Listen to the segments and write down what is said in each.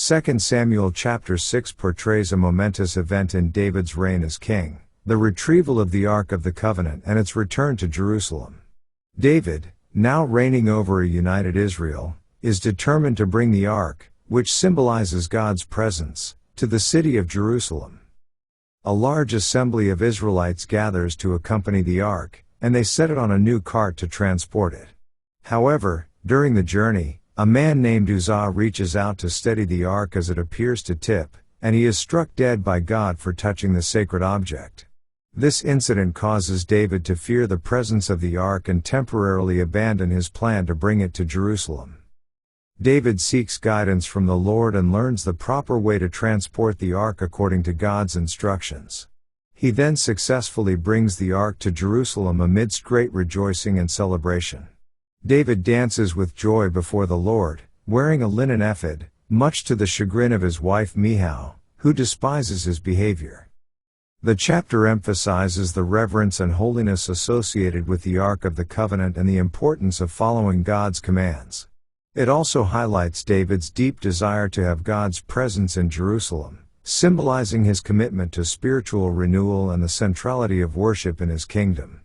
2 Samuel chapter 6 portrays a momentous event in David's reign as king, the retrieval of the Ark of the Covenant and its return to Jerusalem. David, now reigning over a united Israel, is determined to bring the Ark, which symbolizes God's presence, to the city of Jerusalem. A large assembly of Israelites gathers to accompany the Ark, and they set it on a new cart to transport it. However, during the journey, a man named Uzzah reaches out to steady the ark as it appears to tip, and he is struck dead by God for touching the sacred object. This incident causes David to fear the presence of the ark and temporarily abandon his plan to bring it to Jerusalem. David seeks guidance from the Lord and learns the proper way to transport the ark according to God's instructions. He then successfully brings the ark to Jerusalem amidst great rejoicing and celebration. David dances with joy before the Lord, wearing a linen ephod, much to the chagrin of his wife Michal, who despises his behavior. The chapter emphasizes the reverence and holiness associated with the Ark of the Covenant and the importance of following God's commands. It also highlights David's deep desire to have God's presence in Jerusalem, symbolizing his commitment to spiritual renewal and the centrality of worship in his kingdom.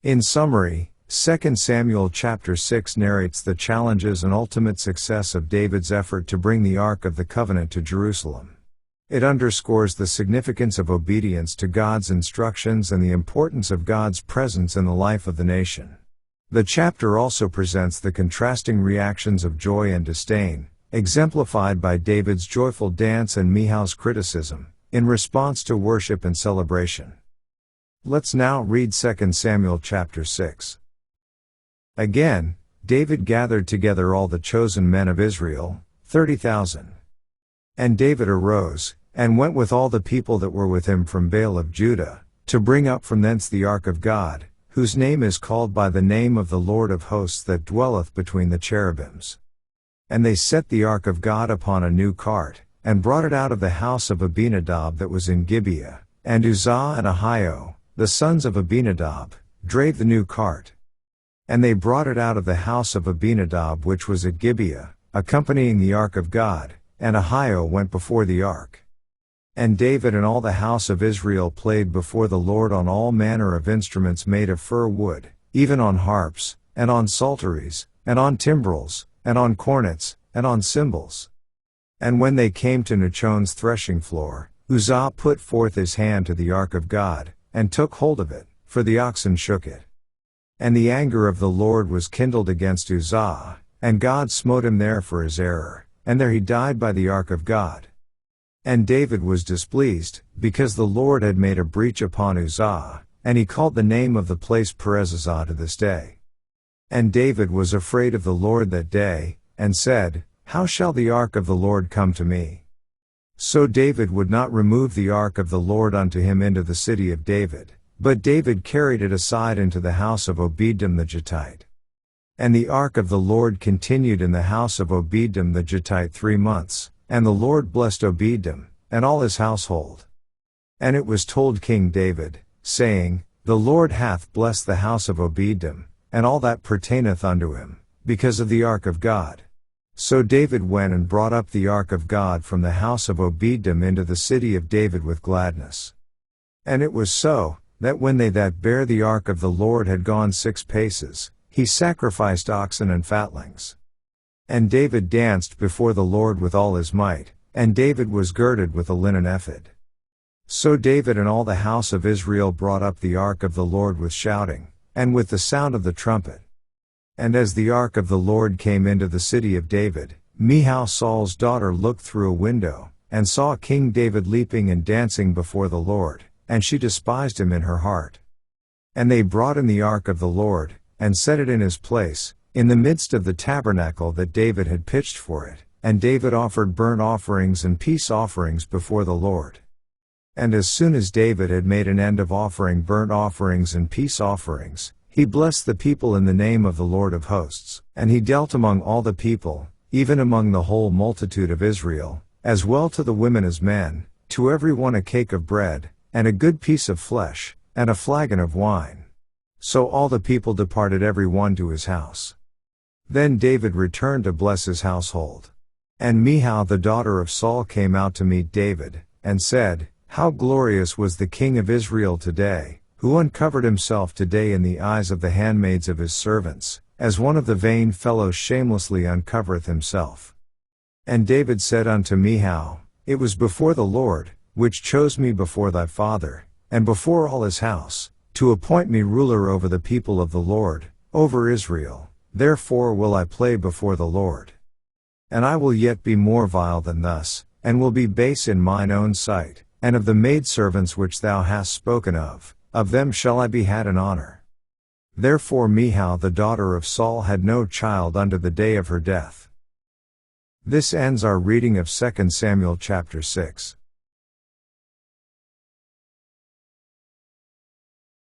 In summary, 2 Samuel chapter 6 narrates the challenges and ultimate success of David's effort to bring the Ark of the Covenant to Jerusalem. It underscores the significance of obedience to God's instructions and the importance of God's presence in the life of the nation. The chapter also presents the contrasting reactions of joy and disdain, exemplified by David's joyful dance and Michal's criticism, in response to worship and celebration. Let's now read 2 Samuel chapter 6. Again, David gathered together all the chosen men of Israel, 30,000. And David arose, and went with all the people that were with him from Baal of Judah, to bring up from thence the ark of God, whose name is called by the name of the Lord of hosts that dwelleth between the cherubims. And they set the ark of God upon a new cart, and brought it out of the house of Abinadab that was in Gibeah, and Uzzah and Ahio, the sons of Abinadab, drave the new cart. And they brought it out of the house of Abinadab which was at Gibeah, accompanying the ark of God, and Ahio went before the ark. And David and all the house of Israel played before the Lord on all manner of instruments made of fir wood, even on harps, and on psalteries, and on timbrels, and on cornets, and on cymbals. And when they came to Nachon's threshing floor, Uzzah put forth his hand to the ark of God, and took hold of it, for the oxen shook it. And the anger of the Lord was kindled against Uzzah, and God smote him there for his error, and there he died by the ark of God. And David was displeased, because the Lord had made a breach upon Uzzah, and he called the name of the place Perez-Uzzah to this day. And David was afraid of the Lord that day, and said, How shall the ark of the Lord come to me? So David would not remove the ark of the Lord unto him into the city of David. But David carried it aside into the house of Obed-Edom the Gittite. And the ark of the Lord continued in the house of Obed-Edom the Gittite 3 months, and the Lord blessed Obed-Edom, and all his household. And it was told King David, saying, The Lord hath blessed the house of Obed-Edom, and all that pertaineth unto him, because of the ark of God. So David went and brought up the ark of God from the house of Obed-Edom into the city of David with gladness. And it was so, that when they that bare the ark of the Lord had gone 6 paces, he sacrificed oxen and fatlings. And David danced before the Lord with all his might, and David was girded with a linen ephod. So David and all the house of Israel brought up the ark of the Lord with shouting, and with the sound of the trumpet. And as the ark of the Lord came into the city of David, Michal Saul's daughter looked through a window, and saw King David leaping and dancing before the Lord. And she despised him in her heart. And they brought in the ark of the Lord, and set it in his place, in the midst of the tabernacle that David had pitched for it, and David offered burnt offerings and peace offerings before the Lord. And as soon as David had made an end of offering burnt offerings and peace offerings, he blessed the people in the name of the Lord of hosts, and he dealt among all the people, even among the whole multitude of Israel, as well to the women as men, to every one a cake of bread, and a good piece of flesh, and a flagon of wine. So all the people departed every one to his house. Then David returned to bless his household. And Michal the daughter of Saul came out to meet David, and said, How glorious was the king of Israel today, who uncovered himself today in the eyes of the handmaids of his servants, as one of the vain fellows shamelessly uncovereth himself. And David said unto Michal, It was before the Lord, which chose me before thy father, and before all his house, to appoint me ruler over the people of the Lord, over Israel. Therefore will I play before the Lord. And I will yet be more vile than thus, and will be base in mine own sight, and of the maidservants which thou hast spoken of them shall I be had in honor. Therefore Michal the daughter of Saul had no child unto the day of her death. This ends our reading of 2 Samuel chapter 6.